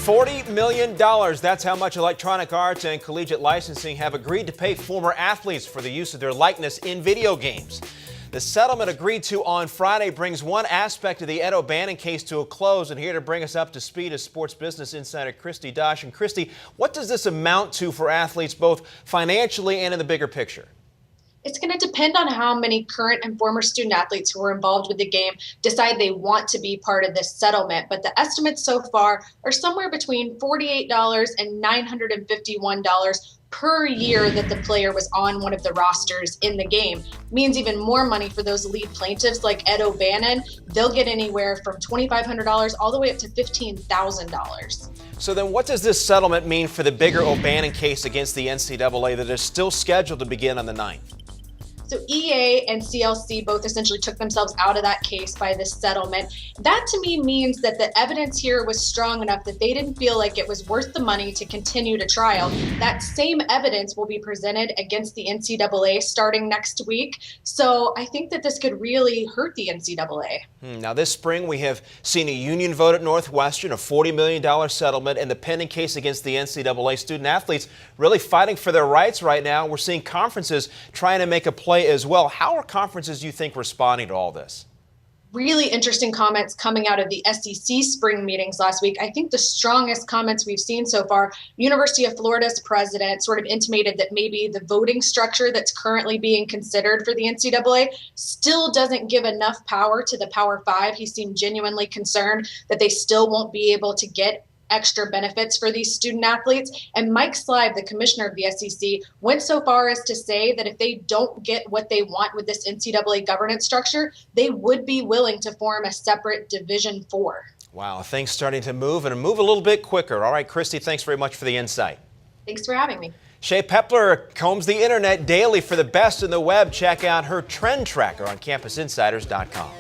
$40 million. That's how much Electronic Arts and Collegiate Licensing have agreed to pay former athletes for the use of their likeness in video games. The settlement agreed to on Friday brings one aspect of the Ed O'Bannon case to a close. And here to bring us up to speed is sports business insider Kristi Dosh. And Kristi, what does this amount to for athletes, both financially and in the bigger picture? It's going to depend on how many current and former student athletes who were involved with the game decide they want to be part of this settlement. But the estimates so far are somewhere between $48 and $951 per year that the player was on one of the rosters in the game. Means even more money for those lead plaintiffs like Ed O'Bannon. They'll get anywhere from $2,500 all the way up to $15,000. So then what does this settlement mean for the bigger O'Bannon case against the NCAA that is still scheduled to begin on the 9th? So EA and CLC both essentially took themselves out of that case by this settlement. That to me means that the evidence here was strong enough that they didn't feel like it was worth the money to continue to trial. That same evidence will be presented against the NCAA starting next week. So I think that this could really hurt the NCAA. Now this spring we have seen a union vote at Northwestern, a $40 million settlement, and the pending case against the NCAA. Student athletes really fighting for their rights right now. We're seeing conferences trying to make a play as well. How are conferences, you think, responding to all this? Really interesting comments coming out of the SEC spring meetings last week. I think the strongest comments we've seen so far, University of Florida's president sort of intimated that maybe the voting structure that's currently being considered for the NCAA still doesn't give enough power to the Power Five. He seemed genuinely concerned that they still won't be able to get extra benefits for these student athletes. And Mike Slive, the commissioner of the SEC, went so far as to say that if they don't get what they want with this NCAA governance structure, they would be willing to form a separate Division IV. Wow, things starting to move and move a little bit quicker. All right, Kristi, thanks very much for the insight. Thanks for having me. Shay Pepler combs the internet daily for the best in the web. Check out her trend tracker on CampusInsiders.com.